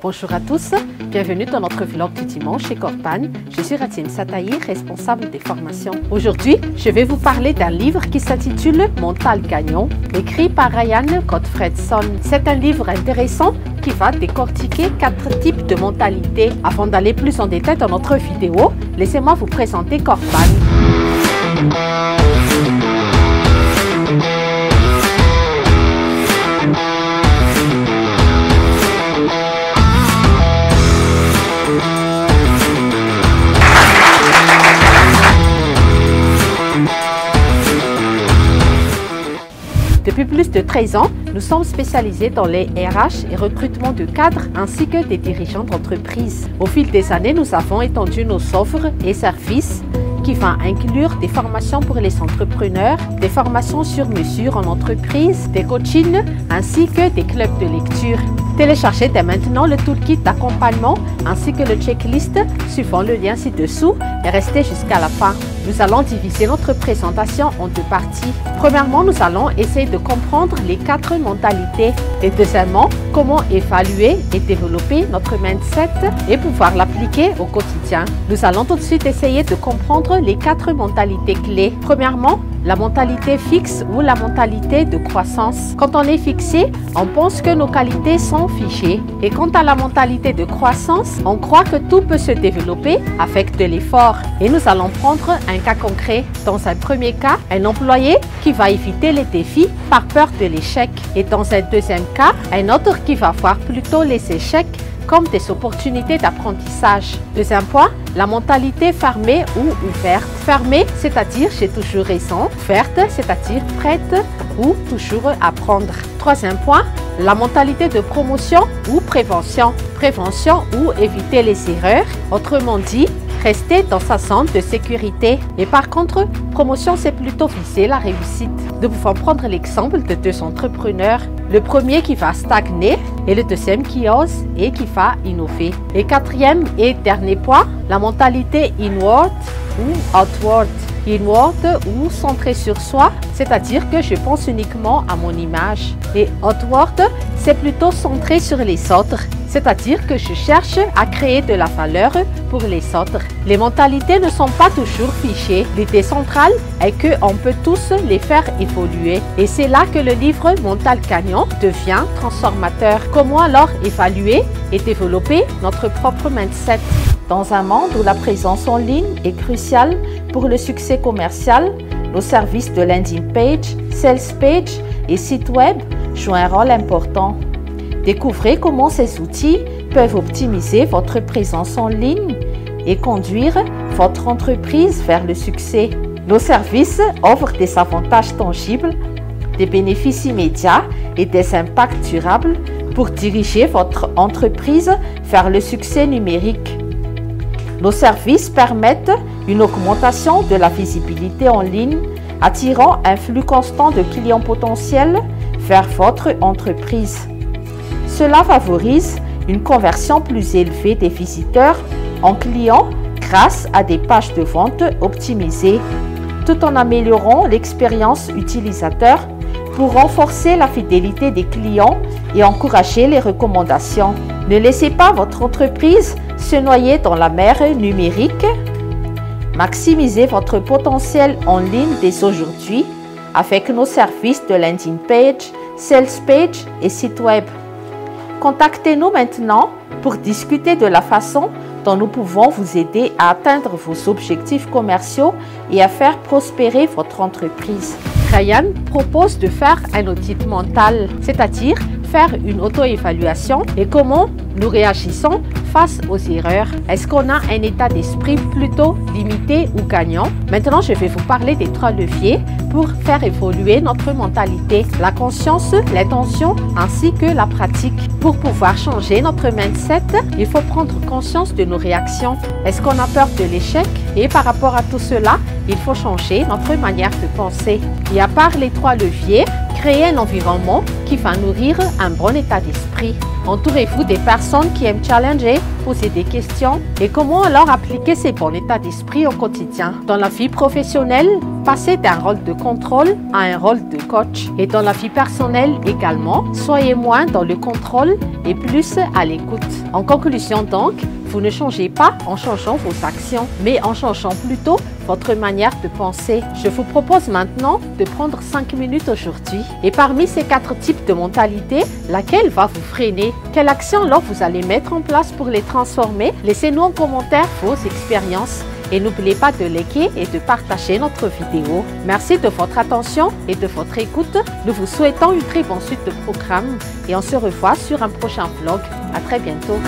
Bonjour à tous, bienvenue dans notre vlog du dimanche chez Corpan. Je suis Ratienne Sataï, responsable des formations. Aujourd'hui, je vais vous parler d'un livre qui s'intitule Mental gagnant, écrit par Ryan Gottfredson. C'est un livre intéressant qui va décortiquer 4 types de mentalités. Avant d'aller plus en détail dans notre vidéo, laissez-moi vous présenter Corpan. Depuis plus de 13 ans, nous sommes spécialisés dans les RH et recrutement de cadres ainsi que des dirigeants d'entreprise. Au fil des années, nous avons étendu nos offres et services qui vont inclure des formations pour les entrepreneurs, des formations sur mesure en entreprise, des coachings ainsi que des clubs de lecture. Téléchargez dès maintenant le toolkit d'accompagnement ainsi que le checklist suivant le lien ci-dessous et restez jusqu'à la fin. Nous allons diviser notre présentation en 2 parties. Premièrement, nous allons essayer de comprendre les 4 mentalités. Et deuxièmement, comment évaluer et développer notre mindset et pouvoir l'appliquer au quotidien. Nous allons tout de suite essayer de comprendre les 4 mentalités clés. Premièrement, la mentalité fixe ou la mentalité de croissance. Quand on est fixé, on pense que nos qualités sont figées. Et quant à la mentalité de croissance, on croit que tout peut se développer avec de l'effort. Et nous allons prendre un cas concret. Dans un premier cas, un employé qui va éviter les défis par peur de l'échec. Et dans un deuxième cas, un autre qui va voir plutôt les échecs comme des opportunités d'apprentissage. Deuxième point, la mentalité fermée ou ouverte. Fermée, c'est-à-dire j'ai toujours raison. Ouverte, c'est-à-dire prête ou toujours apprendre. Troisième point, la mentalité de promotion ou prévention. Prévention ou éviter les erreurs. Autrement dit, rester dans sa zone de sécurité. Et par contre, promotion, c'est plutôt viser la réussite. Nous pouvons prendre l'exemple de 2 entrepreneurs. Le premier qui va stagner et le deuxième qui ose et qui va innover. Et quatrième et dernier point, la mentalité inward ou outward. Inward ou centré sur soi, c'est-à-dire que je pense uniquement à mon image. Et outward, c'est plutôt centré sur les autres, c'est-à-dire que je cherche à créer de la valeur pour les autres. Les mentalités ne sont pas toujours figées. L'idée centrale est qu'on peut tous les faire évoluer. Et c'est là que le livre Mental gagnant devient transformateur. Comment alors évaluer et développer notre propre mindset? Dans un monde où la présence en ligne est cruciale pour le succès commercial, nos services de landing page, sales page et site web jouent un rôle important. Découvrez comment ces outils peuvent optimiser votre présence en ligne et conduire votre entreprise vers le succès. Nos services offrent des avantages tangibles, des bénéfices immédiats et des impacts durables pour diriger votre entreprise vers le succès numérique. Nos services permettent une augmentation de la visibilité en ligne, attirant un flux constant de clients potentiels vers votre entreprise. Cela favorise une conversion plus élevée des visiteurs en clients grâce à des pages de vente optimisées, tout en améliorant l'expérience utilisateur pour renforcer la fidélité des clients et encourager les recommandations. Ne laissez pas votre entreprise se noyer dans la mer numérique. Maximisez votre potentiel en ligne dès aujourd'hui avec nos services de landing page, sales page et site web. Contactez-nous maintenant pour discuter de la façon dont nous pouvons vous aider à atteindre vos objectifs commerciaux et à faire prospérer votre entreprise. Ryan propose de faire un audit mental, c'est-à-dire faire une auto-évaluation et comment nous réagissons face aux erreurs. Est-ce qu'on a un état d'esprit plutôt limité ou gagnant? Maintenant, je vais vous parler des 3 leviers pour faire évoluer notre mentalité. La conscience, l'intention ainsi que la pratique. Pour pouvoir changer notre mindset, il faut prendre conscience de nos réactions. Est-ce qu'on a peur de l'échec? Et par rapport à tout cela, il faut changer notre manière de penser. Et à part les 3 leviers, créer un environnement qui va nourrir un bon état d'esprit. Entourez-vous des personnes qui aiment challenger, poser des questions et comment alors appliquer ces bons états d'esprit au quotidien. Dans la vie professionnelle, passez d'un rôle de contrôle à un rôle de coach. Et dans la vie personnelle également, soyez moins dans le contrôle et plus à l'écoute. En conclusion donc, vous ne changez pas en changeant vos actions, mais en changeant plutôt votre manière de penser. Je vous propose maintenant de prendre 5 minutes aujourd'hui. Et parmi ces 4 types de mentalité, laquelle va vous freiner? Quelle action alors vous allez mettre en place pour les transformer? Laissez-nous en commentaire vos expériences. Et n'oubliez pas de liker et de partager notre vidéo. Merci de votre attention et de votre écoute. Nous vous souhaitons une très bonne suite de programmes et on se revoit sur un prochain vlog. À très bientôt.